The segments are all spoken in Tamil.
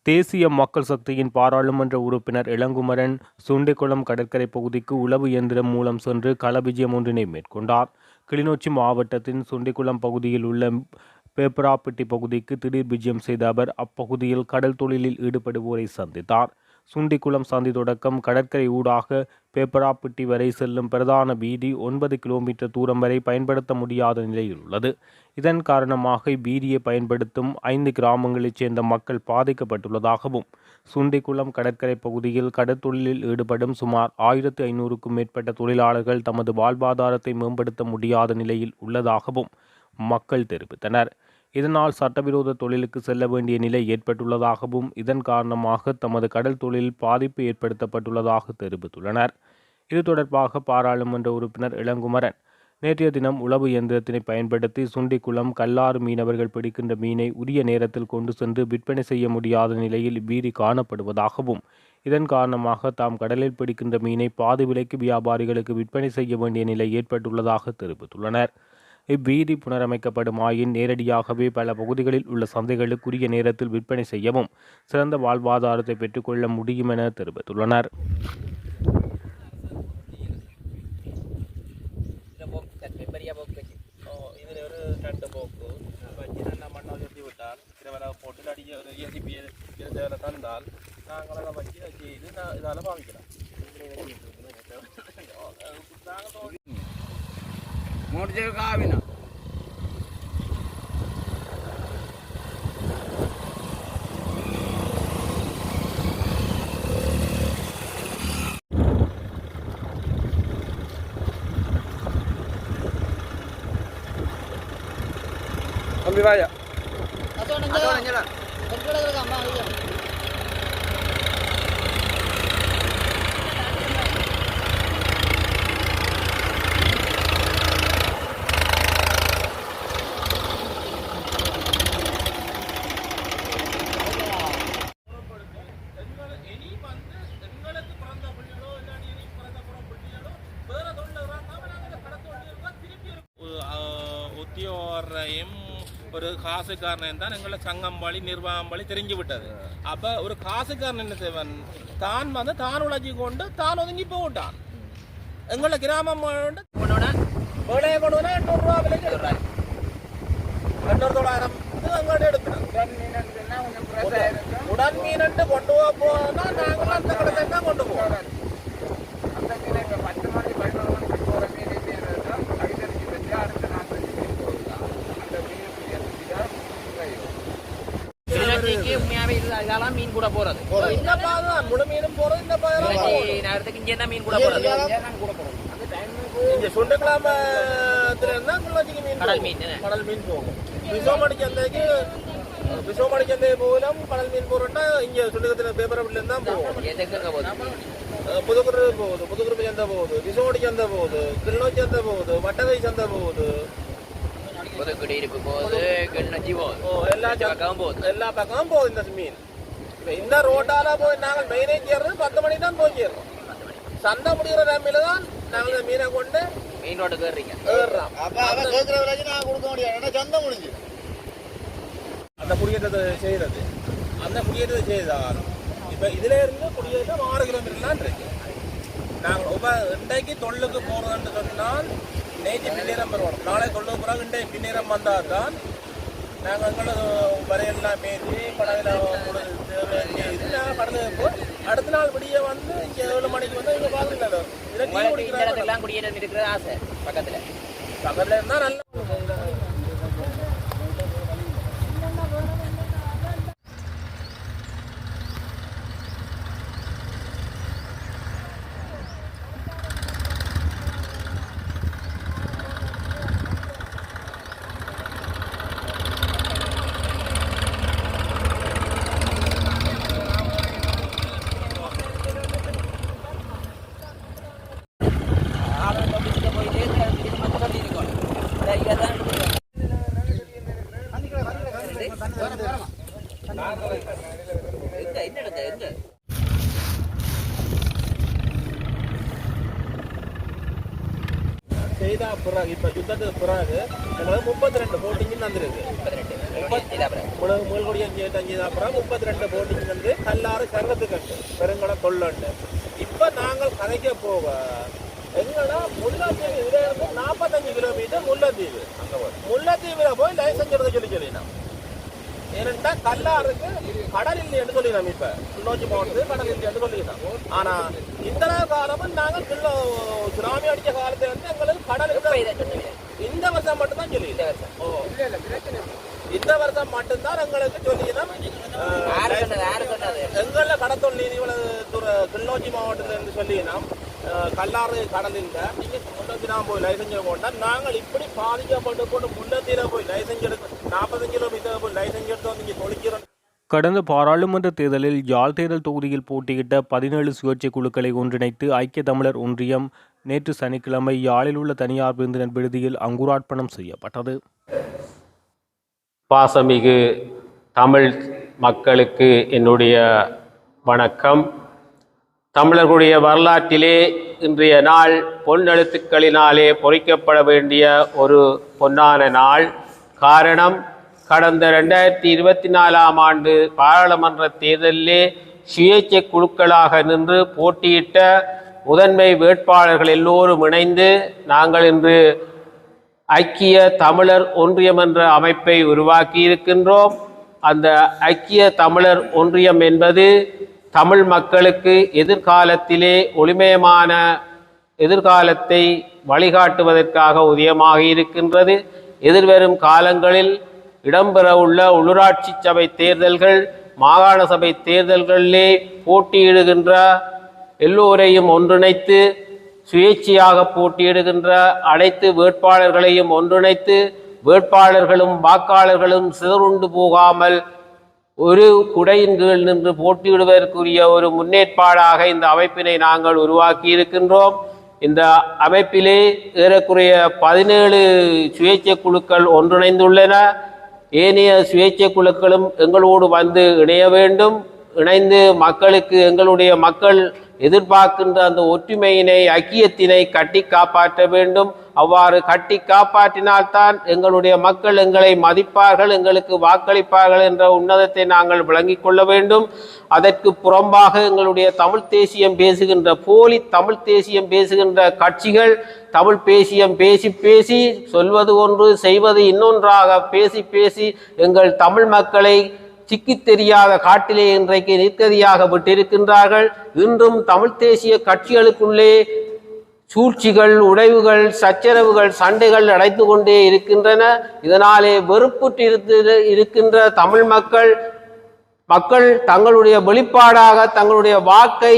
தேசிய மக்கள் சக்தியின் பாராளுமன்ற உறுப்பினர் இளங்குமரன் சுண்டிக்குளம் கடற்கரை பகுதிக்கு உளவு இயந்திரம் மூலம் சென்று கள விஜயம் ஒன்றினை மேற்கொண்டார். கிளிநொச்சி மாவட்டத்தின் சுண்டிக்குளம் பகுதியில் உள்ள பேப்பராப்பட்டி பகுதிக்கு திடீர் விஜயம் செய்த அவர் அப்பகுதியில் கடல் தொழிலில் ஈடுபடுவோரை சந்தித்தார். சுண்டிக்குளம் சந்தி தொடக்கம் கடற்கரை ஊடாக பேப்பராப்பட்டி வரை செல்லும் பிரதான வீதி 9 கிலோமீட்டர் தூரம் வரை பயன்படுத்த முடியாத நிலையில் உள்ளது. இதன் காரணமாக வீதியை பயன்படுத்தும் 5 கிராமங்களைச் சேர்ந்த மக்கள் பாதிக்கப்பட்டுள்ளதாகவும், சுண்டிக்குளம் கடற்கரை பகுதியில் கடற்தொழிலில் ஈடுபடும் சுமார் 1500க்கும் மேற்பட்ட தொழிலாளர்கள் தமது வாழ்வாதாரத்தை மேம்படுத்த முடியாத நிலையில் உள்ளதாகவும் மக்கள் தெரிவித்தனர். இதனால் சட்டவிரோத தொழிலுக்கு செல்ல வேண்டிய நிலை ஏற்பட்டுள்ளதாகவும், இதன் காரணமாக தமது கடல் தொழிலில் பாதிப்பு ஏற்படுத்தப்பட்டுள்ளதாக தெரிவித்துள்ளனர். இது தொடர்பாக பாராளுமன்ற உறுப்பினர் இளங்குமரன் நேற்றைய தினம் உளவு இயந்திரத்தினை பயன்படுத்தி சுண்டிக்குளம் கல்லாறு மீனவர்கள் பிடிக்கின்ற மீனை உரிய நேரத்தில் கொண்டு சென்று விற்பனை செய்ய முடியாத நிலையில் வீதி காணப்படுவதாகவும், இதன் காரணமாக தாம் கடலில் பிடிக்கின்ற மீனை பாதி விலைக்கு வியாபாரிகளுக்கு விற்பனை செய்ய வேண்டிய நிலை ஏற்பட்டுள்ளதாக தெரிவித்துள்ளனர். இவ்வீதி புனரமைக்கப்படுமாயின் நேரடியாகவே பல பகுதிகளில் உள்ள சந்தைகளுக்கு உரிய நேரத்தில் விற்பனை செய்யவும் சிறந்த வாழ்வாதாரத்தை பெற்றுக்கொள்ள முடியும் என தெரிவித்துள்ளனர். Morjekavina. Ambil aja. Atau nanya. ஒரு காசுக்காரன் தான் எங்களை சங்கம்பாளி நிர்வாகம்பாளி தெரிஞ்சு விட்டது. அப்ப ஒரு காசுக்காரன் என்ன செய்வன், தான் வந்து தான் உழைச்சி கொண்டு தான் ஒதுங்கி போட்டான். எங்களை கிராமம் வேலையை கொண்டு 800 ரூபா விலைக்கு எடுக்கிறாரு. 800 எங்கள்கிட்ட எடுக்கணும். உடன் மீன் கொண்டு போனா நாங்கள் அந்த கடத்தை தான் கொண்டு போவோம். மீன் கூட போறது முழு மீனும் போறது இந்த நேரத்துக்கு இங்கே மீன் கூட போறது கடல் மீன் போகும். விசோமடி சந்தை மூலம் கடல் மீன் போறோம்னா இங்க சுண்டகத்துல பேப்பரப்பட்டில இருந்தா போகும். புதுக்குரு போகுது, புதுக்குருப்பு சந்தை போகுது, விசோமடி சந்தை போகுது, கிளிநொச்சி சந்தை போகுது, வட்டகை சந்தை போகுது, குடியிருப்பு போகுது, கிளிநொச்சி போகுது, எல்லா பக்கமும் போகுது இந்த மீன். இந்த ரோட்டால போய் நாங்கள் மெயினே சேர்றது 10 மணிக்கு தான் போய் சேர்றோம். சந்தை முடிகிற டைமில தான் நாங்கள் மீனை கொண்டு மீன் ரோட்டுக்கு ஏறுறோம். அந்த குடியேற்றத்தை செய்யறது, அந்த குடியேற்றத்தை செய்தால் இப்ப இதுல இருந்து குடியேற்றம் 6 கிலோமீட்டர்லாம் இருக்கு. நாங்கள் இன்றைக்கு தொல்லுக்கு போறதுன்னு சொன்னால் நேற்று பின்னேரம் வருவோம். நாளை தொல்லுக்கு போறாங்க, இன்றைக்கு பின்னேரம் வந்தால் தான் நாங்கள் எங்களோட வரையெல்லாம் மேய்ச்சி படகுல இது நாங்கள் கடந்து வைப்போம். அடுத்த நாள் விடிய வந்து இங்கே 7 மணிக்கு வந்து இங்கே பார்த்துக்கலாம். இதெல்லாம் குடியேற்றம் இருக்கிற ஆசை பக்கத்தில் இருந்தால் நல்லா. செய்த பிறகு இப்ப யுத்தத்துக்கு பிறகு எங்களுக்கு 32 போட்டிங் வந்திருக்கு. முழுகுடியம் செய்த அப்புறம் 32 போட்டிங் வந்து கல்லாறு சங்கத்துக்கு பெருங்கட தொல்லண்டு. இப்ப நாங்கள் கதைக்க போக எங்கன்னா முல்லைத்தீவு இதுல இருந்து 45 கிலோமீட்டர் முல்லைத்தீவு. முல்லைத்தீவுல போய் லைசன்ஸ் எடுக்க சொல்லினோம். ஏன்னா கல்லாறுக்கு கடல் இல்லை என்று சொல்லினோம். இப்ப கிளிநொச்சி மாவட்டத்துக்கு கடல் இல்லை என்று சொல்லினோம். ஆனா இந்த காலமும் நாங்கள் சுனாமி அடிச்ச காலத்துல வந்து எங்களுக்கு கடல் இந்த வருஷம் மட்டும்தான் சொல்லி இந்த வருஷம் மட்டும்தான் எங்களுக்கு சொல்லினோம். எங்கள கடத்தொல் நீதி கிளிநொச்சி மாவட்டத்துல இருந்து சொல்லினோம். கல்லாறு கடல் இல்லை, நீங்க முன்னத்தினா போய் லைசன்ஸ் போட்டா நாங்கள் இப்படி பாதிக்கப்பட்டு போட்டு முன்னத்தினா போய் லைசன்ஸ் எடுத்து 45 கிலோமீட்டர் போய் லைசன்ஸ் எடுத்து வந்து இங்க தொழிக்கிறோம். கடந்த பாராளுமன்ற தேர்தலில் யாழ் தேர்தல் தொகுதியில் போட்டியிட்ட 17 சுயேட்சை குழுக்களை ஒன்றிணைத்து ஐக்கிய தமிழர் ஒன்றியம் நேற்று சனிக்கிழமை யாழில் உள்ள தனியார் விருந்தினர் விடுதியில் அங்குரார்ப்பணம் செய்யப்பட்டது. பாசமிகு தமிழ் மக்களுக்கு என்னுடைய வணக்கம். தமிழர்களுடைய வரலாற்றிலே இன்றைய நாள் பொன்னெழுத்துக்களினாலே பொறிக்கப்பட வேண்டிய ஒரு பொன்னான நாள். காரணம், கடந்த 2024ஆம் ஆண்டு பாராளுமன்ற தேர்தலிலே சுயேட்சை குழுக்களாக நின்று போட்டியிட்ட முதன்மை வேட்பாளர்கள் எல்லோரும் இணைந்து நாங்கள் இன்று ஐக்கிய தமிழர் ஒன்றியம் என்ற அமைப்பை உருவாக்கி இருக்கின்றோம். அந்த ஐக்கிய தமிழர் ஒன்றியம் என்பது தமிழ் மக்களுக்கு எதிர்காலத்திலே ஒளிமயமான எதிர்காலத்தை வழிகாட்டுவதற்காக உதயமாக இருக்கின்றது. எதிர்வரும் காலங்களில் இடம்பெறவுள்ள உள்ளூராட்சி சபை தேர்தல்கள், மாகாண சபை தேர்தல்களிலே போட்டியிடுகின்ற எல்லோரையும் ஒன்றிணைத்து, சுயேட்சையாக போட்டியிடுகின்ற அனைத்து வேட்பாளர்களையும் ஒன்றிணைத்து, வேட்பாளர்களும் வாக்காளர்களும் சிதறுண்டு போகாமல் ஒரு குடையின் கீழ் நின்று போட்டியிடுவதற்குரிய ஒரு முன்னேற்பாடாக இந்த அமைப்பினை நாங்கள் உருவாக்கி இருக்கின்றோம். இந்த அமைப்பிலே ஏறக்குறைய 17 சுயேட்சை குழுக்கள் ஒன்றிணைந்துள்ளன. ஏனைய சுயேட்சை குழுக்களும் எங்களோடு வந்து இணைய வேண்டும். இணைந்து மக்களுக்கு எங்களுடைய மக்கள் எதிர்பார்க்கின்ற அந்த ஒற்றுமையினை, ஐக்கியத்தினை கட்டி காப்பாற்ற வேண்டும். அவ்வாறு கட்டி காப்பாற்றினால்தான் எங்களுடைய மக்கள் எங்களை மதிப்பார்கள், எங்களுக்கு வாக்களிப்பார்கள் என்ற உன்னதத்தை நாங்கள் விளங்கிக் கொள்ள வேண்டும். அதற்கு புறம்பாக எங்களுடைய தமிழ் தேசியம் பேசுகின்ற போலி தமிழ் தேசியம் பேசுகின்ற கட்சிகள் தமிழ் தேசியம் பேசி பேசி சொல்வது ஒன்று செய்வது இன்னொன்றாக பேசி பேசி எங்கள் தமிழ் மக்களை சிக்கி தெரியாத காட்டிலே இன்றைக்கு நிற்கதியாக விட்டிருக்கின்றார்கள். இன்றும் தமிழ் தேசிய கட்சிகளுக்குள்ளே சூழ்ச்சிகள், உடைவுகள், சச்சரவுகள், சண்டைகள் நடந்து கொண்டே இருக்கின்றன. இதனாலே வெறுப்புற்று இருக்கின்ற தமிழ் மக்கள் தங்களுடைய வெளிப்பாடாக தங்களுடைய வாக்கை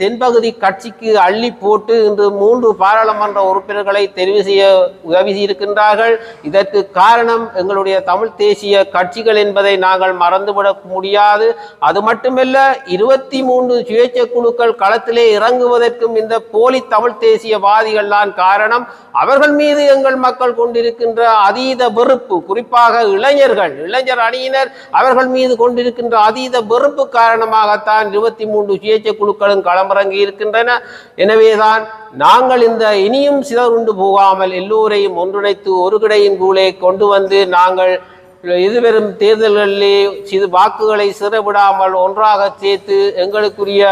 தென்பகுதி கட்சிக்கு அள்ளி போட்டு இன்று 3 பாராளுமன்ற உறுப்பினர்களை தெரிவு செய்ய உதவி இருக்கின்றார்கள். இதற்கு காரணம் எங்களுடைய தமிழ் தேசிய கட்சிகள் என்பதை நாங்கள் மறந்துவிட முடியாது. அது மட்டுமல்ல, 23 சுயேட்சை குழுக்கள் களத்திலே இறங்குவதற்கும் இந்த போலி தமிழ் தேசியவாதிகள் தான் காரணம். அவர்கள் மீது எங்கள் மக்கள் கொண்டிருக்கின்ற அதீத வெறுப்பு, குறிப்பாக இளைஞர் அணியினர் அவர்கள் மீது கொண்டிருக்கின்ற அதீத வெறுப்பு காரணமாகத்தான் 23 சுயேட்சை குழுக்களும் களமிறங்கி இருக்கின்றன. எனவேதான் நாங்கள் இந்த இனியும் சிதறுண்டு போகாமல் எல்லோரையும் ஒன்றிணைத்து ஒரு கிடையின் கீழே கொண்டு வந்து நாங்கள் எதிர்வரும் தேர்தல்களிலே சிறு வாக்குகளை சிறவிடாமல் ஒன்றாக சேர்த்து எங்களுக்குரிய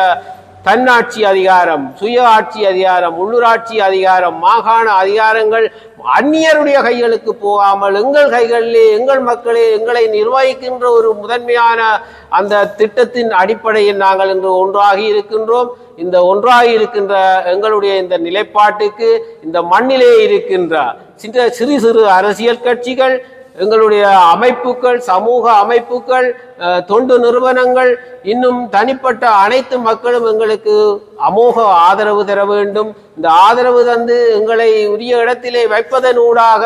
தன்னாட்சி அதிகாரம், சுய ஆட்சி அதிகாரம், உள்ளூராட்சி அதிகாரம், மாகாண அதிகாரங்கள் அந்நியருடைய கைகளுக்கு போகாமல் எங்கள் கைகளிலே எங்கள் மக்களே எங்களை நிர்வகிக்கின்ற ஒரு முதன்மையான அந்த திட்டத்தின் அடிப்படையில் நாங்கள் இன்று ஒன்றாகி இருக்கின்றோம். இந்த ஒன்றாகி இருக்கின்ற எங்களுடைய இந்த நிலைப்பாட்டுக்கு இந்த மண்ணிலே இருக்கின்ற சிறு சிறு அரசியல் கட்சிகள், எங்களுடைய அமைப்புகள், சமூக அமைப்புகள், தொண்டு நிறுவனங்கள், இன்னும் தனிப்பட்ட அனைத்து மக்களும் எங்களுக்கு அமோக ஆதரவு தர வேண்டும். இந்த ஆதரவு தந்து எங்களை உரிய இடத்திலே வைப்பதனூடாக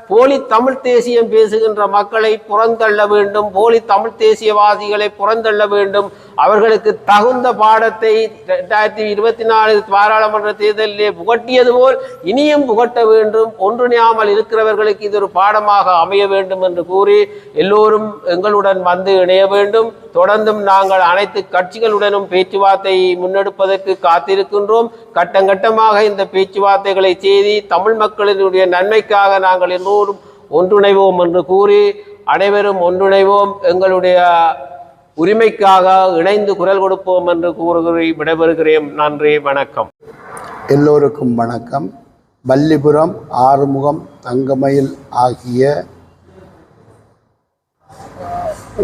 போலி தமிழ் தேசியம் பேசுகின்ற மக்களை புறந்தள்ள வேண்டும், போலி தமிழ் தேசியவாதிகளை புறந்தள்ள வேண்டும். அவர்களுக்கு தகுந்த பாடத்தை 2024 பாராளுமன்ற தேர்தலிலே புகட்டியது போல் இனியும் புகட்ட வேண்டும். ஒன்றிணையாமல் இருக்கிறவர்களுக்கு இது ஒரு பாடமாக அமைய வேண்டும் என்று கூறி எல்லோரும் எங்களுடன் வந்து இணைய வேண்டும். தொடர்ந்தும் நாங்கள் அனைத்து கட்சிகளுடனும் பேச்சுவார்த்தையை முன்னெடுப்பதற்கு காத்திருக்கின்றோம். கட்டங்கட்டமாக இந்த பேச்சுவார்த்தைகளை செய்து தமிழ் மக்களினுடைய நன்மைக்காக நாங்கள் எல்லோரும் ஒன்றிணைவோம் என்று கூறி, அனைவரும் ஒன்றிணைவோம், எங்களுடைய உரிமைக்காக இணைந்து குரல் கொடுப்போம் என்று கூறுகிறேன். விடைபெறுகிறேன். நன்றி, வணக்கம். எல்லோருக்கும் வணக்கம். வல்லிபுரம், ஆறுமுகம், தங்கமயில் ஆகிய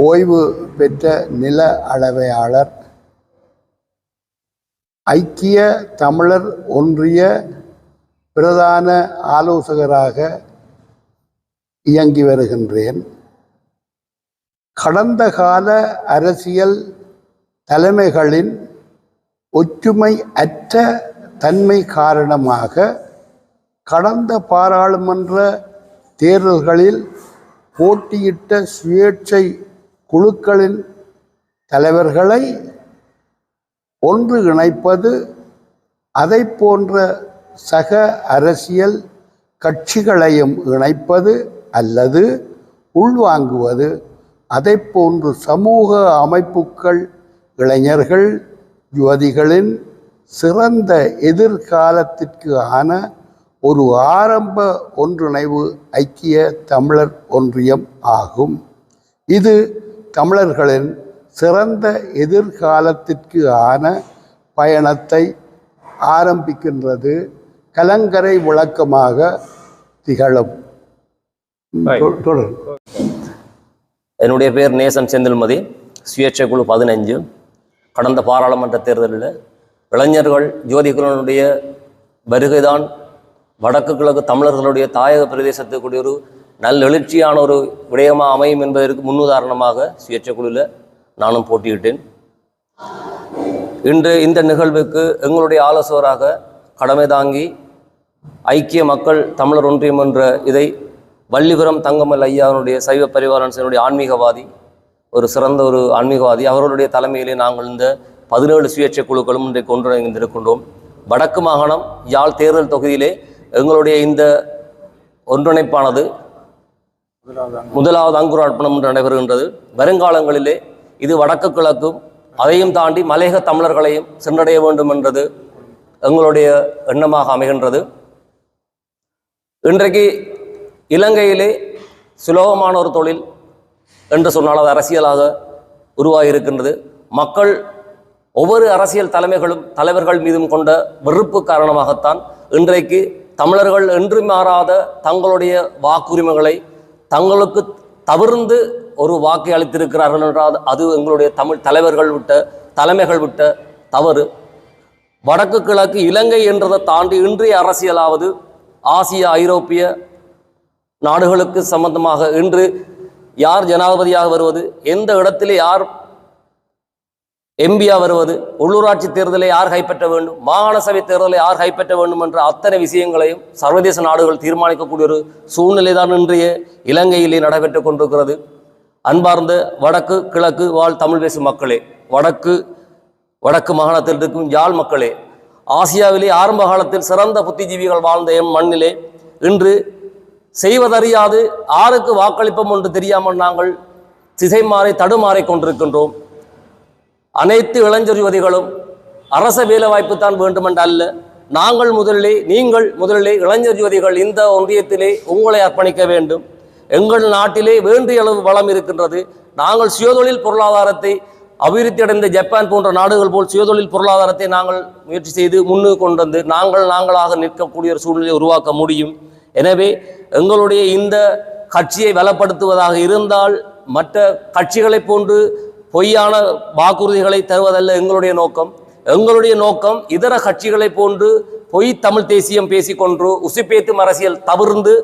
ஓய்வு பெற்ற நில அளவையாளர் ஐக்கிய தமிழர் ஒன்றிய பிரதான ஆலோசகராக இயங்கி வருகின்றேன். கடந்த கால அரசியல் தலைமைகளின் ஒற்றுமை அற்ற தன்மை காரணமாக கடந்த பாராளுமன்ற தேர்தல்களில் போட்டியிட்ட சுயேட்சை குழுக்களின் தலைவர்களை ஒன்று இணைப்பது, அதை போன்ற சக அரசியல் கட்சிகளையும் இணைப்பது அல்லது உள்வாங்குவது, அதை போன்று சமூக அமைப்புகள், இளைஞர்கள், யுவதிகளின் சிறந்த எதிர்காலத்திற்கு ஆன ஒரு ஆரம்ப ஒன்றிணைவு ஐக்கிய தமிழர் ஒன்றியம் ஆகும். இது தமிழர்களின் சிறந்த எதிர்காலத்திற்கு ஆன பயணத்தை ஆரம்பிக்கின்றது. கலங்கரை விளக்கமாக திகழும். என்னுடைய பேர் நேசன் செந்தில்மதி, சுயேட்சை குழு 15. கடந்த பாராளுமன்ற தேர்தலில் இளைஞர்கள் ஜோதிகளுடைய வருகைதான் வடக்கு கிழக்கு தமிழர்களுடைய தாயக பிரதேசத்துக்குரிய ஒரு நல்ல எழுச்சியான ஒரு விடயமாக அமையும் என்பதற்கு முன்னுதாரணமாக சுயேட்சை குழுவில் நானும் போட்டியிட்டேன். இன்று இந்த நிகழ்வுக்கு எங்களுடைய ஆலோசகராக கடமை தாங்கி ஐக்கிய மக்கள் தமிழர் ஒன்றியம் என்ற இதை வள்ளிபுரம் தங்கமல் ஐயாவுடைய சைவ பரிவாரனுடைய ஆன்மீகவாதி, ஒரு சிறந்த ஒரு ஆன்மீகவாதி, அவர்களுடைய தலைமையிலே நாங்கள் இந்த 17 சுயேட்சை குழுக்களும் இன்றைக்கு ஒன்றிணைந்திருக்கின்றோம். வடக்கு மாகாணம் யாழ் தேர்தல் தொகுதியிலே எங்களுடைய இந்த ஒன்றிணைப்பானது முதலாவது அங்குரார்ப்பணம் என்று நடைபெறுகின்றது. வருங்காலங்களிலே இது வடக்கு கிழக்கும் அதையும் தாண்டி மலையக தமிழர்களையும் சென்றடைய வேண்டும் என்றது எங்களுடைய எண்ணமாக அமைகின்றது. இன்றைக்கு இலங்கையிலே சுலபமான ஒரு தொழில் என்று சொன்னால் அது அரசியலாக உருவாகியிருக்கின்றது. மக்கள் ஒவ்வொரு அரசியல் தலைவர்கள் மீதும் கொண்ட வெறுப்பு காரணமாகத்தான் இன்றைக்கு தமிழர்கள் என்று மாறாத தங்களுடைய வாக்குரிமைகளை தங்களுக்கு தவிர்ந்து ஒரு வாக்கை அளித்திருக்கிறார்கள் என்றால் அது எங்களுடைய தமிழ் தலைமைகள் விட்ட தவறு. வடக்கு கிழக்கு இலங்கை என்றதை தாண்டி இன்றைய அரசியலாவது ஆசிய ஐரோப்பிய நாடுகளுக்கு சம்பந்தமாக இன்று யார் ஜனாதிபதியாக வருவது, எந்த இடத்திலே யார் எம்பியாக வருவது, உள்ளூராட்சி தேர்தலை யார் கைப்பற்ற வேண்டும், மாகாண சபை தேர்தலை யார் கைப்பற்ற வேண்டும் என்ற அத்தனை விஷயங்களையும் சர்வதேச நாடுகள் தீர்மானிக்கக்கூடிய ஒரு சூழ்நிலை தான் இன்றைய இலங்கையிலே நடைபெற்று கொண்டிருக்கிறது. அன்பார்ந்த வடக்கு கிழக்கு வாழ் தமிழ் பேசும் மக்களே, வடக்கு மாகாணத்தில் இருக்கும் யாழ் மக்களே, ஆசியாவிலே ஆரம்ப காலத்தில் சிறந்த புத்திஜீவிகள் வாழ்ந்த எம் மண்ணிலே இன்று செய்வதறியாது ஆருக்கு வாக்களிப்போம் என்று தெரியாமல் நாங்கள் திசை மாறி தடுமாறி கொண்டிருக்கின்றோம். அனைத்து இளைஞர் யுவதிகளும் அரச வேலைவாய்ப்பு தான் வேண்டுமென்று அல்ல, நீங்கள் முதலிலே இளைஞர் யுவதிகள் இந்த ஒன்றியத்திலே உங்களை அர்ப்பணிக்க வேண்டும். எங்கள் நாட்டிலே வேண்டிய அளவு வளம் இருக்கின்றது. நாங்கள் சுயதொழில் பொருளாதாரத்தை அபிவிருத்தி அடைந்த ஜப்பான் போன்ற நாடுகள் போல் சுயதொழில் பொருளாதாரத்தை நாங்கள் முயற்சி செய்து முன்னுக்கு கொண்டு வந்து நாங்களாக நிற்கக்கூடிய ஒரு சூழ்நிலையை உருவாக்க முடியும். எனவே எங்களுடைய இந்த கட்சியை பலப்படுத்துவதாக இருந்தால் மற்ற கட்சிகளைப் போன்று பொய்யான வாக்குறுதிகளை தருவதல்ல எங்களுடைய நோக்கம் இதர கட்சிகளை போன்று பொய் தமிழ் தேசியம் பேசிக்கொண்டு உசுப்பேத்தும் அரசியல் தவிர்ந்து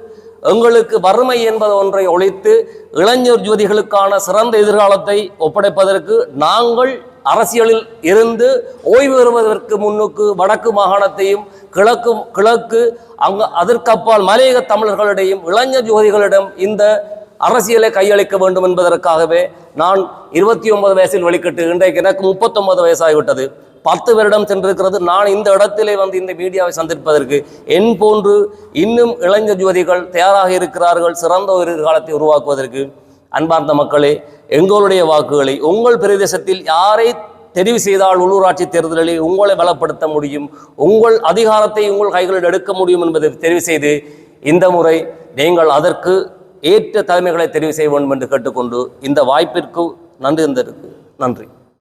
எங்களுக்கு வறுமை என்பது ஒன்றை ஒழித்து இளைஞர் யுவதிகளுக்கான சிறந்த எதிர்காலத்தை ஒப்படைப்பதற்கு நாங்கள் அரசியலில் இருந்து ஓய்வு பெறுவதற்கு முன்னுக்கு வடக்கு மாகாணத்தையும் கிழக்கு அதற்கப்பால் மலையக தமிழர்களிடையும் இளைஞர் ஜோதிகளிடம் இந்த அரசியலை கையளிக்க வேண்டும் என்பதற்காகவே நான் 29 வயசில் வெளிக்கிட்டு இன்றைக்கு எனக்கு 39 வயசாகிவிட்டது. 10 வருடம் சென்றிருக்கிறது. நான் இந்த இடத்திலே வந்து இந்த மீடியாவை சந்திப்பதற்கு என் போன்று இன்னும் இளைஞர் ஜோதிகள் தயாராக இருக்கிறார்கள் சிறந்த ஒரு எதிர்காலத்தை உருவாக்குவதற்கு. அன்பார்ந்த மக்களே, எங்களுடைய வாக்குகளை உங்கள் பிரதேசத்தில் யாரை தெரிவு செய்தால் உள்ளூராட்சி தேர்தலில் உங்களை பலப்படுத்த முடியும், உங்கள் அதிகாரத்தை உங்கள் கைகளில் எடுக்க முடியும் என்பதை தெரிவு செய்து இந்த முறை நீங்கள் அதற்கு ஏற்ற தலைமைகளை தெரிவு செய்ய வேண்டும் என்று கேட்டுக்கொண்டு இந்த வாய்ப்பிற்கு நன்றி.